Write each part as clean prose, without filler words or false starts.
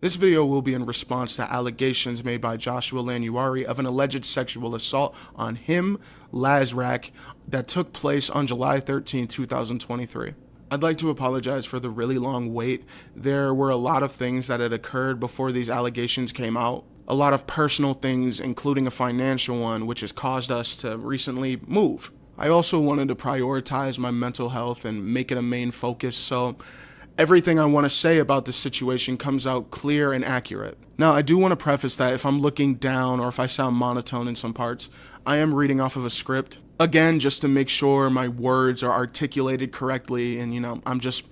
This video will be in response to allegations made by Joshua Lanuarii of an alleged sexual assault on him, LazRacc, that took place on July 13, 2023. I'd like to apologize for the really long wait. There were a lot of things that had occurred before these allegations came out. A lot of personal things, including a financial one, which has caused us to recently move. I also wanted to prioritize my mental health and make it a main focus, so everything I want to say about this situation comes out clear and accurate. Now, I do want to preface that if I'm looking down or if I sound monotone in some parts, I am reading off of a script. Again, just to make sure my words are articulated correctly and, I'm just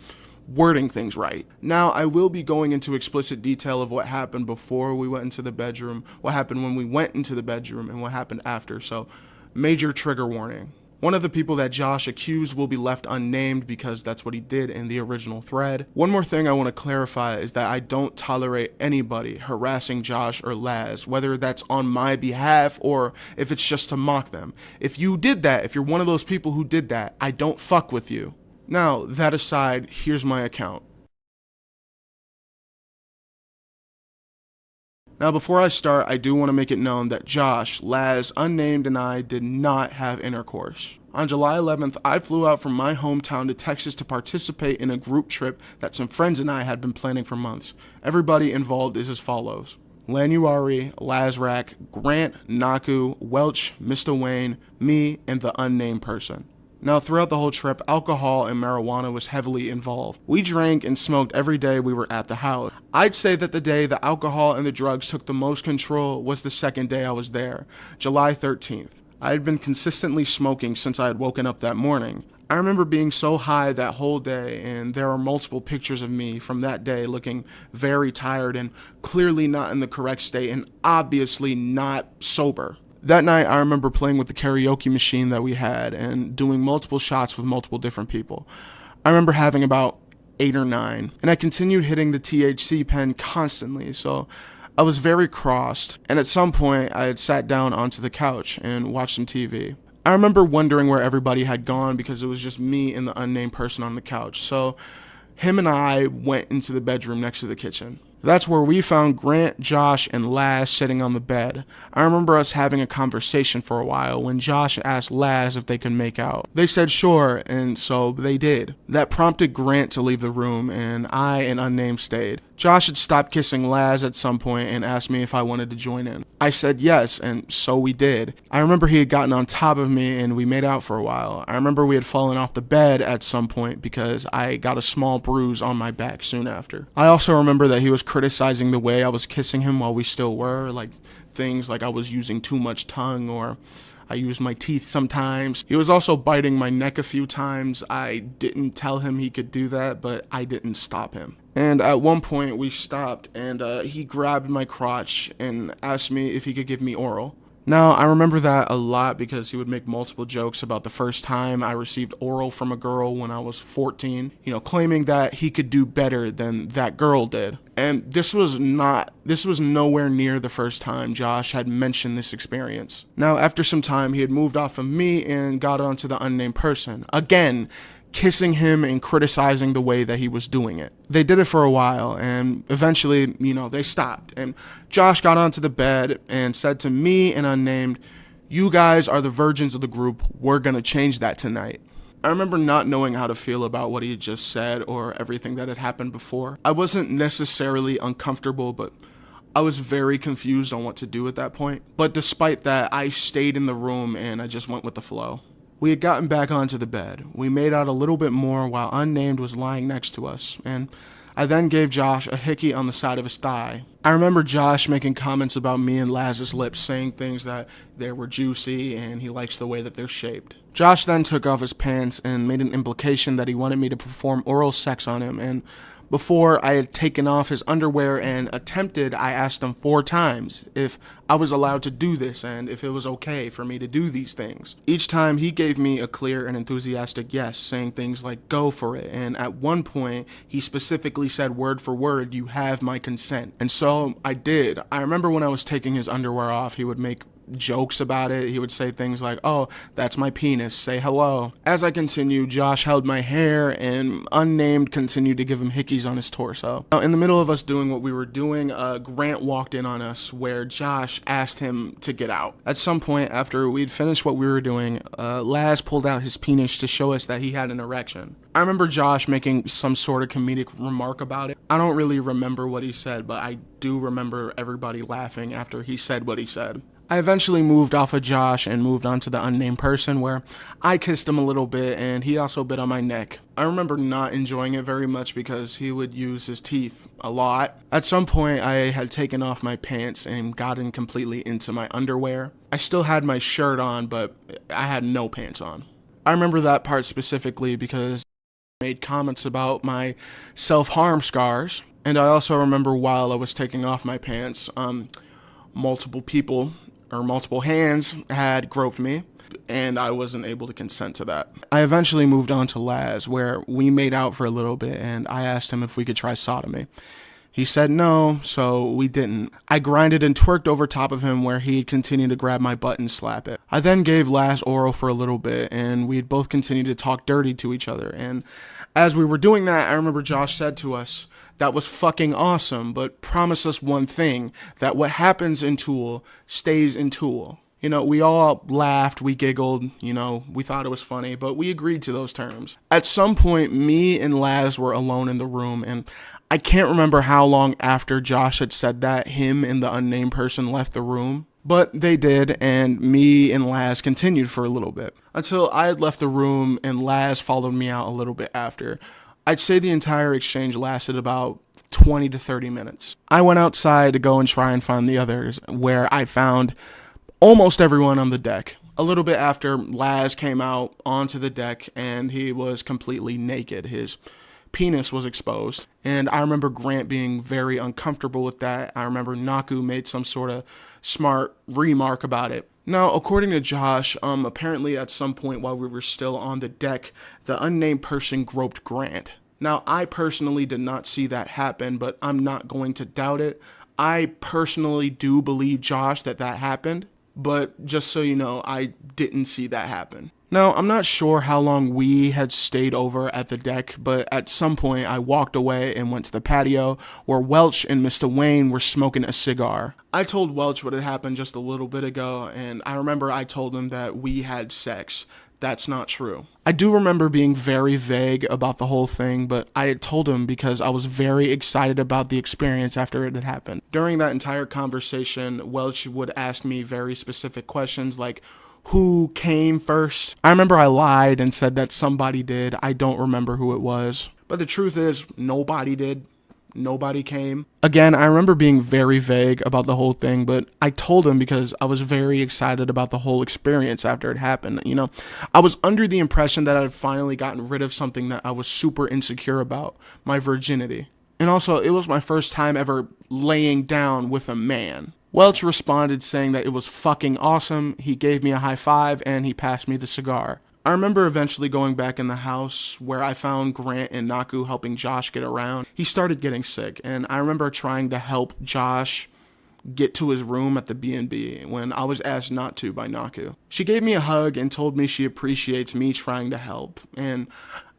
wording things right. Now, I will be going into explicit detail of what happened before we went into the bedroom, what happened when we went into the bedroom, and what happened after, so major trigger warning. One of the people that Josh accused will be left unnamed because that's what he did in the original thread. One more thing I want to clarify is that I don't tolerate anybody harassing Josh or Laz, whether that's on my behalf or if it's just to mock them. If you did that, if you're one of those people who did that, I don't fuck with you. Now, that aside, here's my account. Now, before I start, I do want to make it known that Josh, Laz, unnamed, and I did not have intercourse. On July 11th, I flew out from my hometown to Texas to participate in a group trip that some friends and I had been planning for months. Everybody involved is as follows: Lanuarii, LazRacc, Grant, Naku, Welch, Mr. Wayne, me, and the unnamed person. Now, throughout the whole trip, alcohol and marijuana was heavily involved. We drank and smoked every day we were at the house. I'd say that the day the alcohol and the drugs took the most control was the second day I was there, July 13th. I had been consistently smoking since I had woken up that morning. I remember being so high that whole day, and there are multiple pictures of me from that day looking very tired and clearly not in the correct state and obviously not sober. That night, I remember playing with the karaoke machine that we had and doing multiple shots with multiple different people. I remember having about 8 or 9, and I continued hitting the THC pen constantly, so I was very crossed, and at some point, I had sat down onto the couch and watched some TV. I remember wondering where everybody had gone because it was just me and the unnamed person on the couch, so him and I went into the bedroom next to the kitchen. That's where we found Grant, Josh, and Laz sitting on the bed. I remember us having a conversation for a while when Josh asked Laz if they could make out. They said sure, and so they did. That prompted Grant to leave the room, and I and unnamed stayed. Josh had stopped kissing Laz at some point and asked me if I wanted to join in. I said yes, and so we did. I remember he had gotten on top of me and we made out for a while. I remember we had fallen off the bed at some point because I got a small bruise on my back soon after. I also remember that he was criticizing the way I was kissing him while we still were, like things like I was using too much tongue or I used my teeth sometimes. He was also biting my neck a few times. I didn't tell him he could do that, but I didn't stop him. And at one point we stopped and he grabbed my crotch and asked me if he could give me oral. Now, I remember that a lot because he would make multiple jokes about the first time I received oral from a girl when I was 14, claiming that he could do better than that girl did. And this was nowhere near the first time Josh had mentioned this experience. Now, after some time, he had moved off of me and got onto the unnamed person. Again, kissing him and criticizing the way that he was doing it. They did it for a while, and eventually, they stopped. And Josh got onto the bed and said to me and unnamed, "You guys are the virgins of the group. We're gonna change that tonight." I remember not knowing how to feel about what he had just said or everything that had happened before. I wasn't necessarily uncomfortable, but I was very confused on what to do at that point. But despite that, I stayed in the room and I just went with the flow. We had gotten back onto the bed. We made out a little bit more while unnamed was lying next to us, and I then gave Josh a hickey on the side of his thigh. I remember Josh making comments about me and Laz's lips, saying things that they were juicy and he likes the way that they're shaped. Josh then took off his pants and made an implication that he wanted me to perform oral sex on him, and before I had taken off his underwear and attempted, I asked him 4 times if I was allowed to do this and if it was okay for me to do these things. Each time he gave me a clear and enthusiastic yes, saying things like, "Go for it." And at one point, he specifically said word for word, "You have my consent." And so I did. I remember when I was taking his underwear off, he would make jokes about it. He would say things like, "Oh, that's my penis, say hello." As I continued, Josh held my hair, and unnamed continued to give him hickeys on his torso. Now, in the middle of us doing what we were doing, Grant walked in on us where Josh asked him to get out. At some point after we'd finished what we were doing, Laz pulled out his penis to show us that he had an erection. I remember Josh making some sort of comedic remark about it. I don't really remember what he said, but I do remember everybody laughing after he said what he said. I eventually moved off of Josh and moved on to the unnamed person, where I kissed him a little bit and he also bit on my neck. I remember not enjoying it very much because he would use his teeth a lot. At some point, I had taken off my pants and gotten completely into my underwear. I still had my shirt on, but I had no pants on. I remember that part specifically because made comments about my self-harm scars, and I also remember while I was taking off my pants, multiple people or multiple hands had groped me, and I wasn't able to consent to that. I eventually moved on to Laz, where we made out for a little bit, and I asked him if we could try sodomy. He said no, so we didn't. I grinded and twerked over top of him where he'd continue to grab my butt and slap it. I then gave Laz oral for a little bit, and we'd both continued to talk dirty to each other. And as we were doing that, I remember Josh said to us, "That was fucking awesome, but promise us one thing, that what happens in Tool stays in Tool." You know, we all laughed, we giggled, we thought it was funny, but we agreed to those terms. At some point, me and Laz were alone in the room, and I can't remember how long after Josh had said that him and the unnamed person left the room, but they did, and me and Laz continued for a little bit, until I had left the room and Laz followed me out a little bit after. I'd say the entire exchange lasted about 20 to 30 minutes. I went outside to go and try and find the others, where I found almost everyone on the deck. A little bit after, Laz came out onto the deck and he was completely naked. His penis was exposed, and I remember Grant being very uncomfortable with that. I remember Naku made some sort of smart remark about it. Now, according to Josh, apparently at some point while we were still on the deck, the unnamed person groped Grant. Now, I personally did not see that happen, but I'm not going to doubt it. I personally do believe Josh that happened, but just so you know, I didn't see that happen. Now, I'm not sure how long we had stayed over at the deck, but at some point I walked away and went to the patio where Welch and Mr. Wayne were smoking a cigar. I told Welch what had happened just a little bit ago, and I remember I told him that we had sex. That's not true. I do remember being very vague about the whole thing, but I had told him because I was very excited about the experience after it had happened. During that entire conversation, Welch would ask me very specific questions like, who came first? I remember I lied and said that somebody did. I don't remember who it was. But the truth is, nobody did. Nobody came. Again, I remember being very vague about the whole thing, but I told him because I was very excited about the whole experience after it happened. I was under the impression that I had finally gotten rid of something that I was super insecure about, my virginity. And also, it was my first time ever laying down with a man. Welch responded saying that it was fucking awesome. He gave me a high five and he passed me the cigar. I remember eventually going back in the house where I found Grant and Naku helping Josh get around. He started getting sick, and I remember trying to help Josh get to his room at the B&B when I was asked not to by Naku. She gave me a hug and told me she appreciates me trying to help, and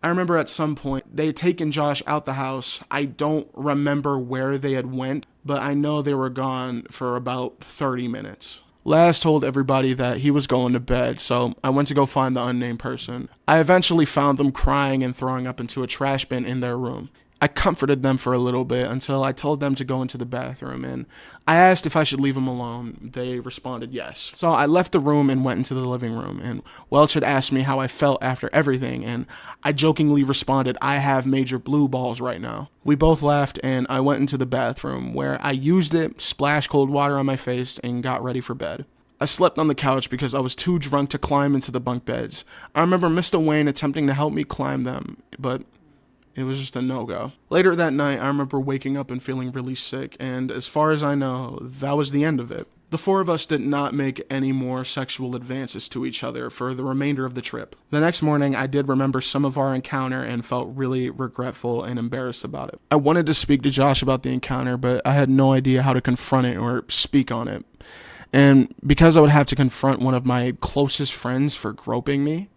I remember at some point they had taken Josh out the house. I don't remember where they had went, but I know they were gone for about 30 minutes. Laz told everybody that he was going to bed, so I went to go find the unnamed person. I eventually found them crying and throwing up into a trash bin in their room. I comforted them for a little bit until I told them to go into the bathroom, and I asked if I should leave them alone. They responded yes. So I left the room and went into the living room, and Welch had asked me how I felt after everything, and I jokingly responded, "I have major blue balls right now." We both laughed, and I went into the bathroom, where I used it, splashed cold water on my face, and got ready for bed. I slept on the couch because I was too drunk to climb into the bunk beds. I remember Mr. Wayne attempting to help me climb them, but it was just a no-go. Later that night, I remember waking up and feeling really sick, and as far as I know, that was the end of it. The four of us did not make any more sexual advances to each other for the remainder of the trip. The next morning, I did remember some of our encounter and felt really regretful and embarrassed about it. I wanted to speak to Josh about the encounter, but I had no idea how to confront it or speak on it. And because I would have to confront one of my closest friends for groping me,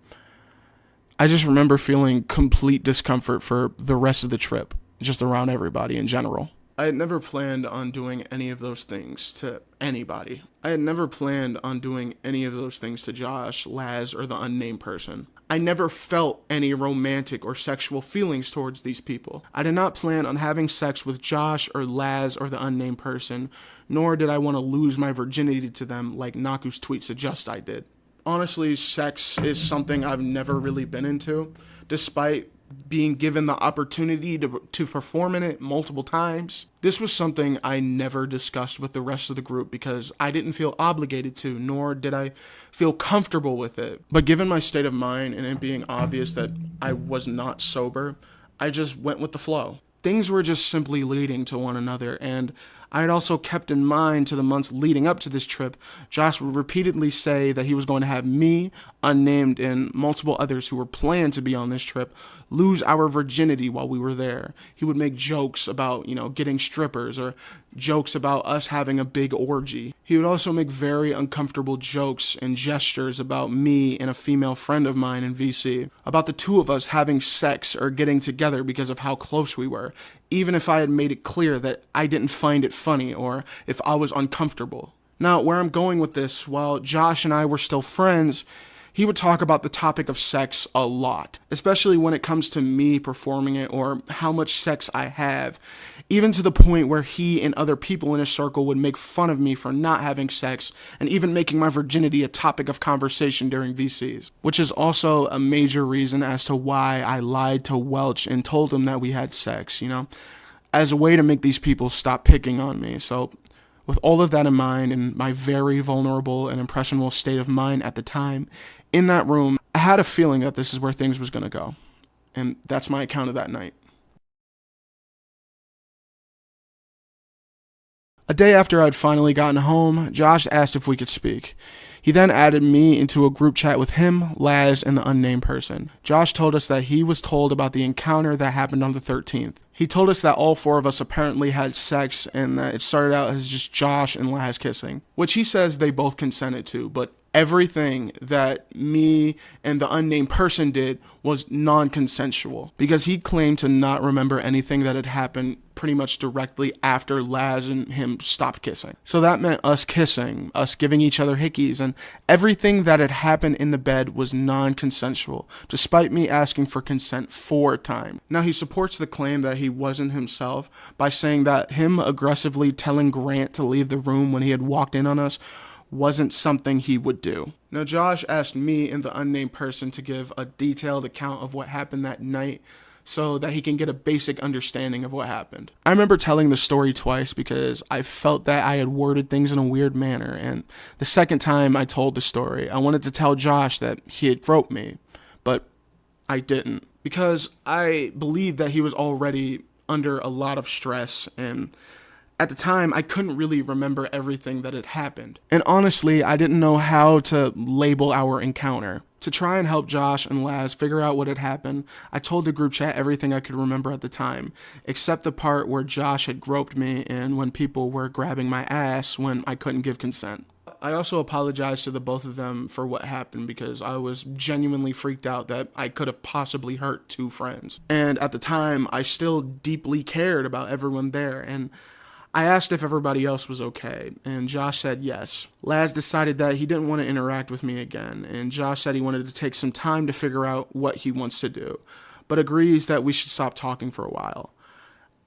I just remember feeling complete discomfort for the rest of the trip, just around everybody in general. I had never planned on doing any of those things to anybody. I had never planned on doing any of those things to Josh, Laz, or the unnamed person. I never felt any romantic or sexual feelings towards these people. I did not plan on having sex with Josh or Laz or the unnamed person, nor did I want to lose my virginity to them like Naku's tweet suggests I did. Honestly, sex is something I've never really been into, despite being given the opportunity to perform in it multiple times. This was something I never discussed with the rest of the group because I didn't feel obligated to, nor did I feel comfortable with it. But given my state of mind and it being obvious that I was not sober, I just went with the flow. Things were just simply leading to one another, and I had also kept in mind to the months leading up to this trip, Josh would repeatedly say that he was going to have me, unnamed, and multiple others who were planned to be on this trip lose our virginity while we were there. He would make jokes about, getting strippers or jokes about us having a big orgy. He would also make very uncomfortable jokes and gestures about me and a female friend of mine in VC, about the two of us having sex or getting together because of how close we were, even if I had made it clear that I didn't find it funny or if I was uncomfortable. Now, where I'm going with this, while Josh and I were still friends, he would talk about the topic of sex a lot, especially when it comes to me performing it or how much sex I have, even to the point where he and other people in his circle would make fun of me for not having sex and even making my virginity a topic of conversation during VCs, which is also a major reason as to why I lied to Welch and told him that we had sex, as a way to make these people stop picking on me. So with all of that in mind and my very vulnerable and impressionable state of mind at the time, in that room, I had a feeling that this is where things was going to go. And that's my account of that night. A day after I'd finally gotten home, Josh asked if we could speak. He then added me into a group chat with him, Laz, and the unnamed person. Josh told us that he was told about the encounter that happened on the 13th. He told us that all four of us apparently had sex and that it started out as just Josh and Laz kissing, which he says they both consented to, but everything that me and the unnamed person did was non-consensual because he claimed to not remember anything that had happened pretty much directly after Laz and him stopped kissing. So that meant us kissing, us giving each other hickeys, and everything that had happened in the bed was non-consensual, despite me asking for consent 4 times. Now, he supports the claim that he wasn't himself by saying that him aggressively telling Grant to leave the room when he had walked in on us wasn't something he would do. Now, Josh asked me and the unnamed person to give a detailed account of what happened that night so that he can get a basic understanding of what happened. I remember telling the story twice because I felt that I had worded things in a weird manner, and the second time I told the story, I wanted to tell Josh that he had groped me, but I didn't because I believed that he was already under a lot of stress, and at the time, I couldn't really remember everything that had happened. And honestly, I didn't know how to label our encounter. To try and help Josh and Laz figure out what had happened, I told the group chat everything I could remember at the time, except the part where Josh had groped me and when people were grabbing my ass when I couldn't give consent. I also apologized to the both of them for what happened because I was genuinely freaked out that I could have possibly hurt 2 friends. And at the time, I still deeply cared about everyone there, and I asked if everybody else was okay, and Josh said yes. Laz decided that he didn't want to interact with me again, and Josh said he wanted to take some time to figure out what he wants to do, but agrees that we should stop talking for a while.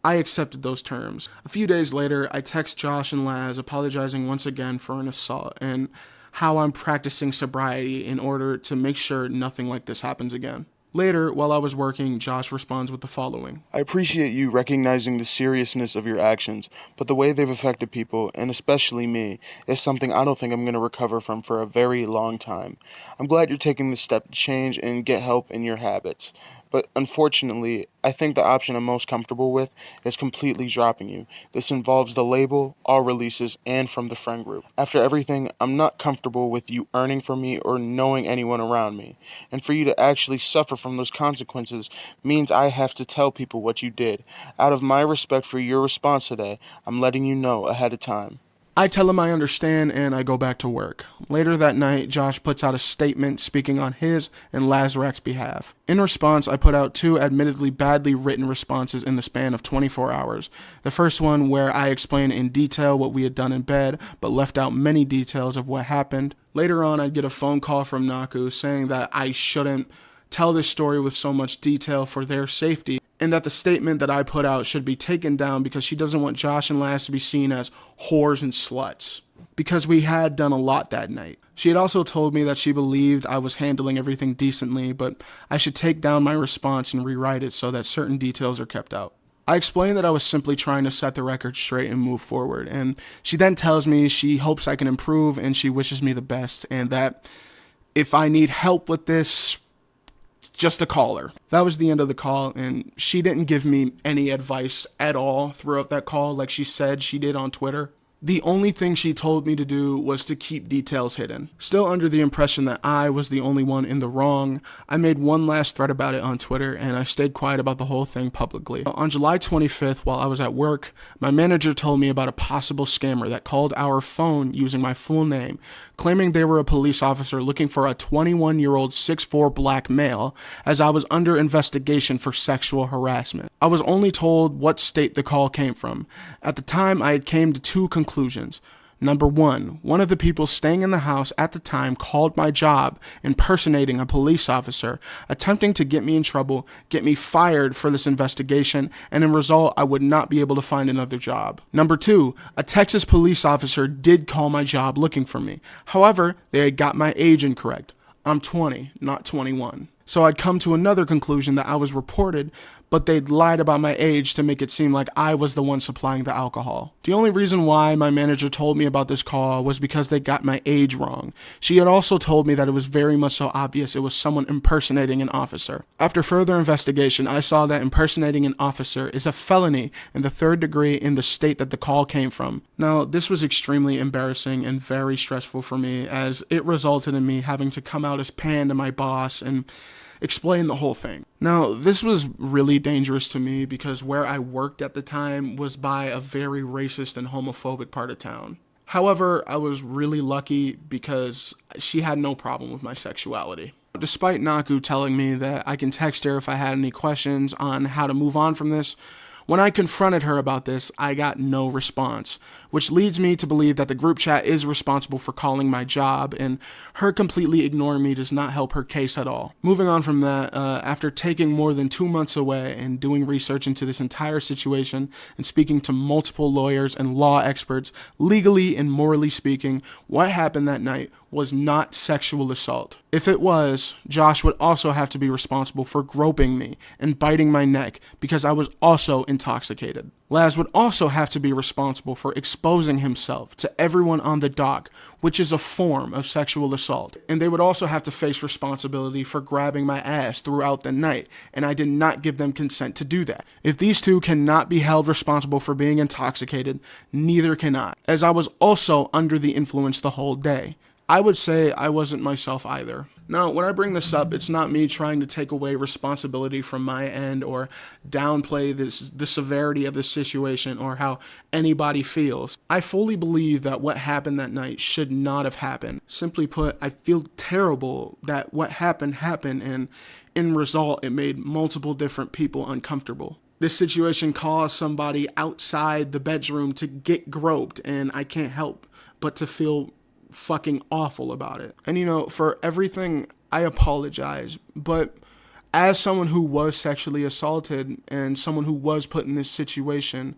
I accepted those terms. A few days later, I text Josh and Laz apologizing once again for an assault and how I'm practicing sobriety in order to make sure nothing like this happens again. Later, while I was working, Josh responds with the following. I appreciate you recognizing the seriousness of your actions, but the way they've affected people, and especially me, is something I don't think I'm going to recover from for a very long time. I'm glad you're taking this step to change and get help in your habits. But unfortunately, I think the option I'm most comfortable with is completely dropping you. This involves the label, all releases, and from the friend group. After everything, I'm not comfortable with you earning from me or knowing anyone around me. And for you to actually suffer from those consequences means I have to tell people what you did. Out of my respect for your response today, I'm letting you know ahead of time. I tell him I understand and I go back to work. Later that night, Josh puts out a statement speaking on his and LazRacc's behalf. In response, I put out 2 admittedly badly written responses in the span of 24 hours. The first one where I explain in detail what we had done in bed, but left out many details of what happened. Later on, I'd get a phone call from Naku saying that I shouldn't tell this story with so much detail for their safety, and that the statement that I put out should be taken down because she doesn't want Josh and Laz to be seen as whores and sluts, because we had done a lot that night. She had also told me that she believed I was handling everything decently, but I should take down my response and rewrite it so that certain details are kept out. I explained that I was simply trying to set the record straight and move forward, and she then tells me she hopes I can improve and she wishes me the best, and that if I need help with this, just to call her. That was the end of the call, and she didn't give me any advice at all throughout that call like she said she did on Twitter. The only thing she told me to do was to keep details hidden. Still under the impression that I was the only one in the wrong, I made one last thread about it on Twitter, and I stayed quiet about the whole thing publicly. On July 25th, while I was at work, my manager told me about a possible scammer that called our phone using my full name, claiming they were a police officer looking for a 21-year-old 6'4" black male, as I was under investigation for sexual harassment. I was only told what state the call came from. At the time, I had came to 2 conclusions. Number 1, one of the people staying in the house at the time called my job impersonating a police officer, attempting to get me in trouble, get me fired for this investigation, and in result, I would not be able to find another job. Number 2, a Texas police officer did call my job looking for me. However, they had got my age incorrect. I'm 20, not 21. So I'd come to another conclusion that I was reported, but they'd lied about my age to make it seem like I was the one supplying the alcohol. The only reason why my manager told me about this call was because they got my age wrong. She had also told me that it was very much so obvious it was someone impersonating an officer. After further investigation, I saw that impersonating an officer is a felony in the 3rd degree in the state that the call came from. Now, this was extremely embarrassing and very stressful for me, as it resulted in me having to come out as Pan to my boss and explain the whole thing. Now, this was really dangerous to me because where I worked at the time was by a very racist and homophobic part of town. However, I was really lucky because she had no problem with my sexuality. Despite Naku telling me that I can text her if I had any questions on how to move on from this, when I confronted her about this, I got no response, which leads me to believe that the group chat is responsible for calling my job, and her completely ignoring me does not help her case at all. Moving on from that, after taking more than 2 months away and doing research into this entire situation and speaking to multiple lawyers and law experts, legally and morally speaking, what happened that night was not sexual assault. If it was, Josh would also have to be responsible for groping me and biting my neck because I was also intoxicated. Laz would also have to be responsible for exposing himself to everyone on the dock, which is a form of sexual assault. And they would also have to face responsibility for grabbing my ass throughout the night, and I did not give them consent to do that. If these two cannot be held responsible for being intoxicated, neither can I, as I was also under the influence the whole day. I would say I wasn't myself either. Now, when I bring this up, it's not me trying to take away responsibility from my end or downplay the severity of the situation or how anybody feels. I fully believe that what happened that night should not have happened. Simply put, I feel terrible that what happened, and in result, it made multiple different people uncomfortable. This situation caused somebody outside the bedroom to get groped, and I can't help but to feel fucking awful about it. And for everything, I apologize, but as someone who was sexually assaulted and someone who was put in this situation,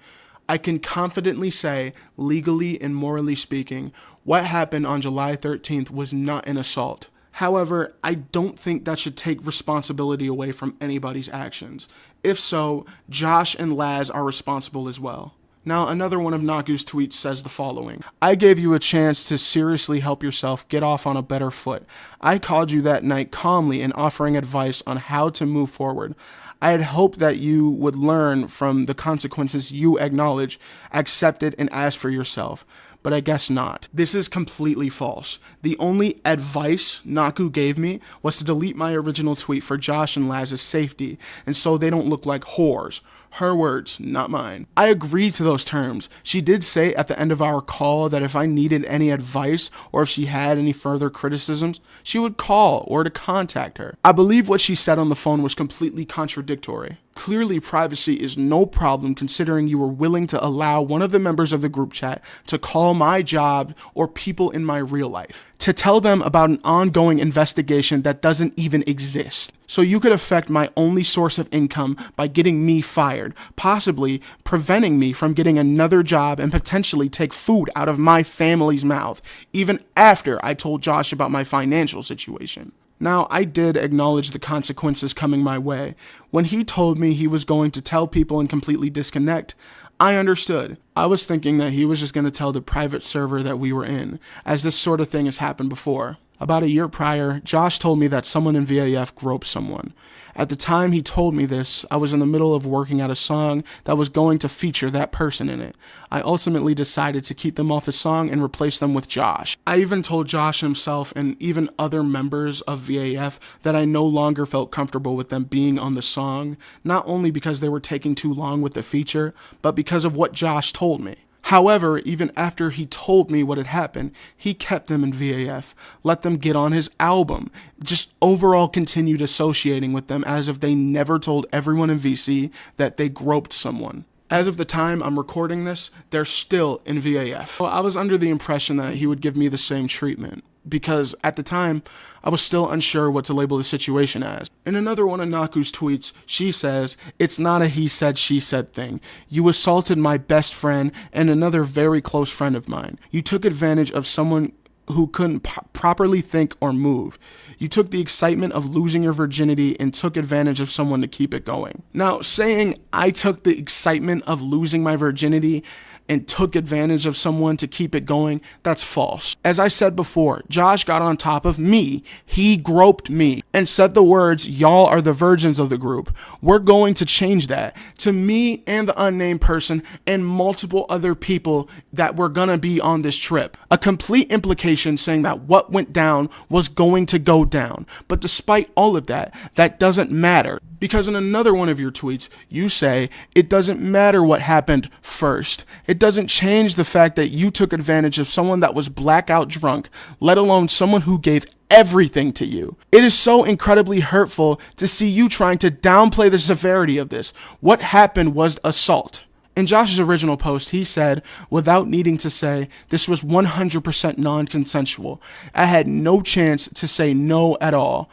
I can confidently say, legally and morally speaking, what happened on July 13th was not an assault. However, I don't think that should take responsibility away from anybody's actions. If so, Josh and Laz are responsible as well. Now, another one of Naku's tweets says the following: I gave you a chance to seriously help yourself get off on a better foot. I called you that night calmly and offering advice on how to move forward. I had hoped that you would learn from the consequences you acknowledge, accepted, and asked for yourself. But I guess not. This is completely false. The only advice Naku gave me was to delete my original tweet for Josh and Laz's safety, and so they don't look like whores. Her words, not mine. I agreed to those terms. She did say at the end of our call that if I needed any advice or if she had any further criticisms, she would call or to contact her. I believe what she said on the phone was completely contradictory. Clearly, privacy is no problem considering you were willing to allow one of the members of the group chat to call my job or people in my real life, to tell them about an ongoing investigation that doesn't even exist. So you could affect my only source of income by getting me fired, possibly preventing me from getting another job and potentially take food out of my family's mouth, even after I told Josh about my financial situation. Now, I did acknowledge the consequences coming my way. When he told me he was going to tell people and completely disconnect, I understood. I was thinking that he was just going to tell the private server that we were in, as this sort of thing has happened before. About a year prior, Josh told me that someone in VAF groped someone. At the time he told me this, I was in the middle of working out a song that was going to feature that person in it. I ultimately decided to keep them off the song and replace them with Josh. I even told Josh himself and even other members of VAF that I no longer felt comfortable with them being on the song, not only because they were taking too long with the feature, but because of what Josh told me. However, even after he told me what had happened, he kept them in VAF, let them get on his album, just overall continued associating with them as if they never told everyone in VC that they groped someone. As of the time I'm recording this, they're still in VAF. Well, I was under the impression that he would give me the same treatment, because at the time, I was still unsure what to label the situation as. In another one of Naku's tweets, she says, "It's not a he said, she said thing. You assaulted my best friend and another very close friend of mine. You took advantage of someone who couldn't properly think or move. You took the excitement of losing your virginity and took advantage of someone to keep it going." Now, saying I took the excitement of losing my virginity and took advantage of someone to keep it going, that's false. As I said before, Josh got on top of me. He groped me and said the words, "Y'all are the virgins of the group." We're going to change that to me and the unnamed person and multiple other people that were gonna be on this trip. A complete implication saying that what went down was going to go down. But despite all of that, that doesn't matter. Because in another one of your tweets, you say, it doesn't matter what happened first. It doesn't change the fact that you took advantage of someone that was blackout drunk, let alone someone who gave everything to you. It is so incredibly hurtful to see you trying to downplay the severity of this. What happened was assault. In Josh's original post, he said, without needing to say, this was 100% non-consensual. I had no chance to say no at all.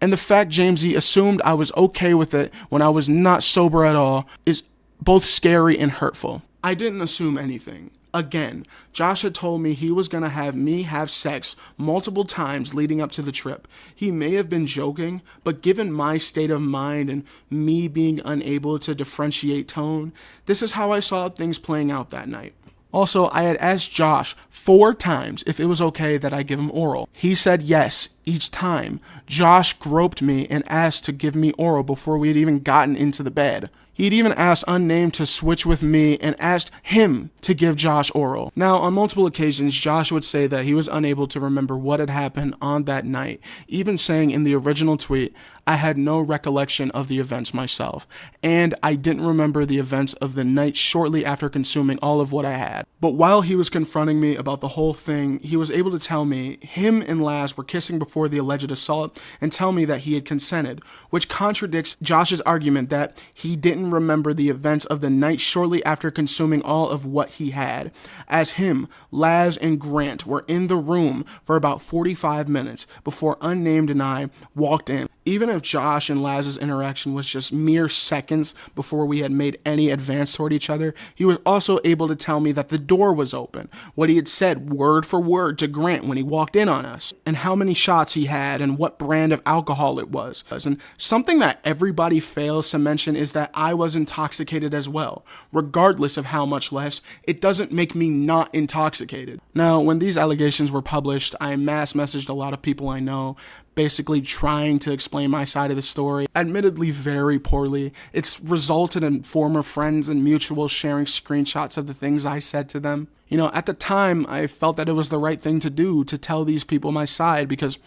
And the fact Jamesy assumed I was okay with it when I was not sober at all is both scary and hurtful. I didn't assume anything. Again, Josh had told me he was going to have me have sex multiple times leading up to the trip. He may have been joking, but given my state of mind and me being unable to differentiate tone, this is how I saw things playing out that night. Also, I had asked Josh 4 times if it was okay that I give him oral. He said yes each time. Josh groped me and asked to give me oral before we had even gotten into the bed. He'd even asked Unnamed to switch with me and asked him to give Josh oral. Now, on multiple occasions, Josh would say that he was unable to remember what had happened on that night, even saying in the original tweet, I had no recollection of the events myself, and I didn't remember the events of the night shortly after consuming all of what I had. But while he was confronting me about the whole thing, he was able to tell me him and Laz were kissing before the alleged assault and tell me that he had consented, which contradicts Josh's argument that he didn't remember the events of the night shortly after consuming all of what he had, as him, Laz, and Grant were in the room for about 45 minutes before Unnamed and I walked in. Even if Josh and Laz's interaction was just mere seconds before we had made any advance toward each other, he was also able to tell me that the door was open, what he had said word for word to Grant when he walked in on us, and how many shots he had and what brand of alcohol it was. And something that everybody fails to mention is that I was intoxicated as well. Regardless of how much less, it doesn't make me not intoxicated. Now, when these allegations were published, I mass messaged a lot of people I know, basically trying to explain my side of the story, admittedly very poorly. It's resulted in former friends and mutuals sharing screenshots of the things I said to them. You know, at the time, I felt that it was the right thing to do to tell these people my side because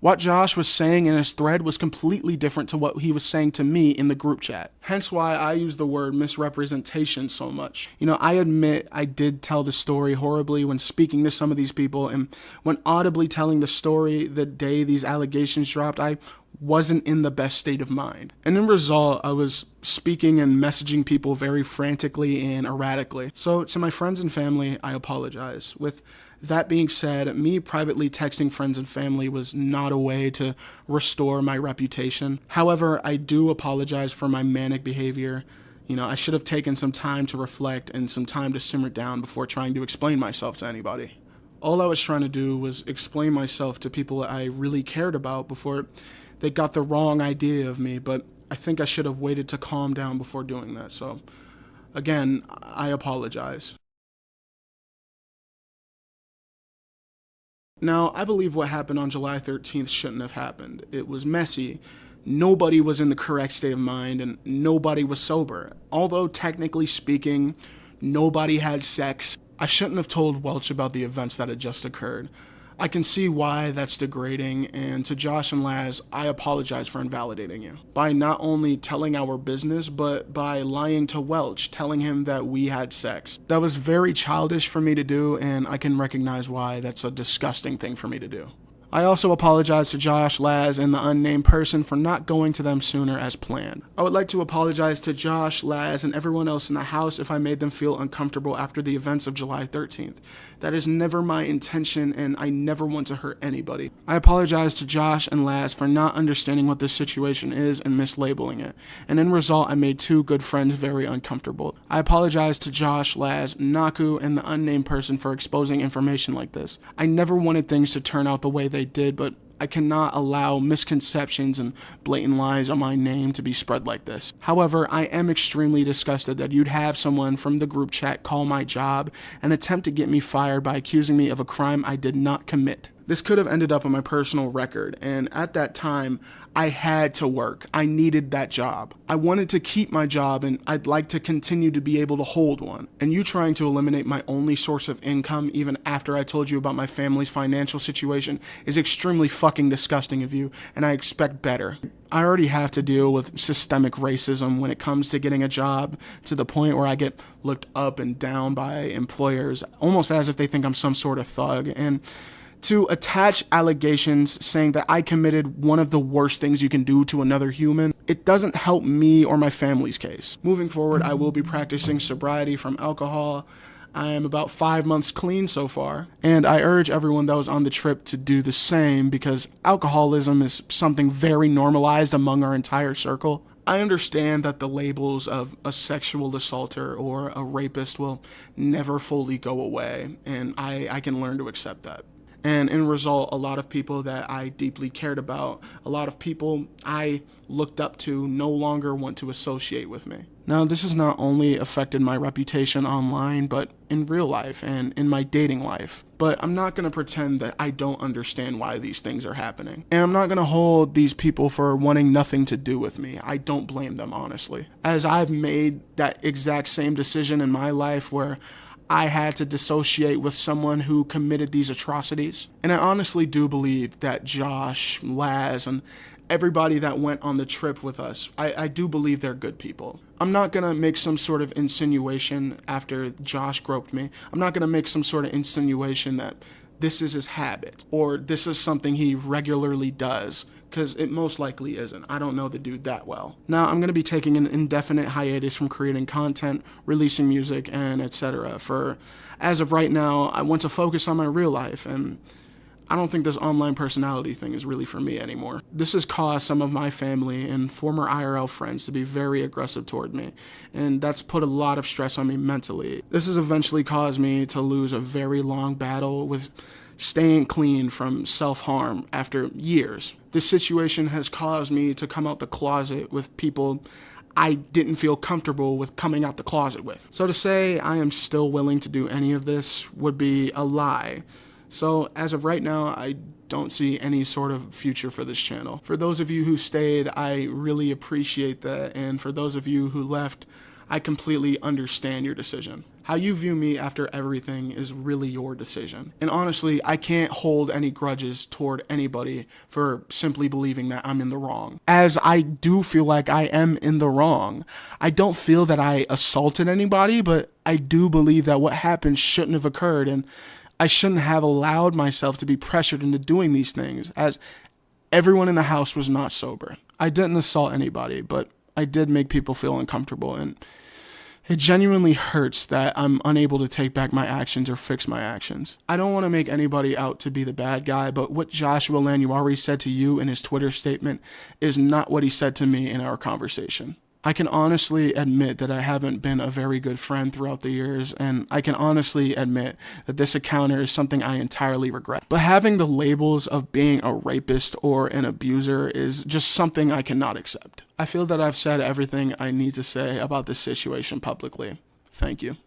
What Josh was saying in his thread was completely different to what he was saying to me in the group chat. Hence why I use the word misrepresentation so much. I admit I did tell the story horribly when speaking to some of these people, and when audibly telling the story the day these allegations dropped, I wasn't in the best state of mind. And in result, I was speaking and messaging people very frantically and erratically. So to my friends and family, I apologize. With that being said, me privately texting friends and family was not a way to restore my reputation. However, I do apologize for my manic behavior. I should have taken some time to reflect and some time to simmer down before trying to explain myself to anybody. All I was trying to do was explain myself to people I really cared about before they got the wrong idea of me, but I think I should have waited to calm down before doing that. So, again, I apologize. Now, I believe what happened on July 13th shouldn't have happened. It was messy. Nobody was in the correct state of mind, and nobody was sober. Although, technically speaking, nobody had sex. I shouldn't have told Welch about the events that had just occurred. I can see why that's degrading, and to Josh and Laz, I apologize for invalidating you. By not only telling our business, but by lying to Welch, telling him that we had sex. That was very childish for me to do, and I can recognize why that's a disgusting thing for me to do. I also apologize to Josh, Laz, and the unnamed person for not going to them sooner as planned. I would like to apologize to Josh, Laz, and everyone else in the house if I made them feel uncomfortable after the events of July 13th. That is never my intention, and I never want to hurt anybody. I apologize to Josh and Laz for not understanding what this situation is and mislabeling it, and in result, I made two good friends very uncomfortable. I apologize to Josh, Laz, Naku, and the unnamed person for exposing information like this. I never wanted things to turn out the way they did, but I cannot allow misconceptions and blatant lies on my name to be spread like this. However, I am extremely disgusted that you'd have someone from the group chat call my job and attempt to get me fired by accusing me of a crime I did not commit. This could have ended up on my personal record, and at that time, I had to work. I needed that job. I wanted to keep my job, and I'd like to continue to be able to hold one. And you trying to eliminate my only source of income, even after I told you about my family's financial situation, is extremely fucking disgusting of you, and I expect better. I already have to deal with systemic racism when it comes to getting a job, to the point where I get looked up and down by employers, almost as if they think I'm some sort of thug. And to attach allegations saying that I committed one of the worst things you can do to another human, it doesn't help me or my family's case. Moving forward, I will be practicing sobriety from alcohol. I am about 5 months clean so far, and I urge everyone that was on the trip to do the same, because alcoholism is something very normalized among our entire circle. I understand that the labels of a sexual assaulter or a rapist will never fully go away, and I can learn to accept that. And in result, a lot of people that I deeply cared about, a lot of people I looked up to, no longer want to associate with me. Now, this has not only affected my reputation online, but in real life and in my dating life. But I'm not going to pretend that I don't understand why these things are happening. And I'm not going to hold these people for wanting nothing to do with me. I don't blame them, honestly. As I've made that exact same decision in my life where I had to dissociate with someone who committed these atrocities. And I honestly do believe that Josh, Laz, and everybody that went on the trip with us, I do believe they're good people. I'm not going to make some sort of insinuation after Josh groped me. I'm not going to make some sort of insinuation that this is his habit or this is something he regularly does, because it most likely isn't. I don't know the dude that well. Now, I'm going to be taking an indefinite hiatus from creating content, releasing music, and etc. For, as of right now, I want to focus on my real life, and I don't think this online personality thing is really for me anymore. This has caused some of my family and former IRL friends to be very aggressive toward me, and that's put a lot of stress on me mentally. This has eventually caused me to lose a very long battle with staying clean from self-harm after years. This situation has caused me to come out the closet with people I didn't feel comfortable with coming out the closet with. So to say I am still willing to do any of this would be a lie. So as of right now, I don't see any sort of future for this channel. For those of you who stayed, I really appreciate that. And for those of you who left, I completely understand your decision. How you view me after everything is really your decision. And honestly, I can't hold any grudges toward anybody for simply believing that I'm in the wrong. As I do feel like I am in the wrong. I don't feel that I assaulted anybody, but I do believe that what happened shouldn't have occurred, and I shouldn't have allowed myself to be pressured into doing these things, as everyone in the house was not sober. I didn't assault anybody, but I did make people feel uncomfortable, and it genuinely hurts that I'm unable to take back my actions or fix my actions. I don't want to make anybody out to be the bad guy, but what Joshua Lanuarii said to you in his Twitter statement is not what he said to me in our conversation. I can honestly admit that I haven't been a very good friend throughout the years, and I can honestly admit that this encounter is something I entirely regret. But having the labels of being a rapist or an abuser is just something I cannot accept. I feel that I've said everything I need to say about this situation publicly. Thank you.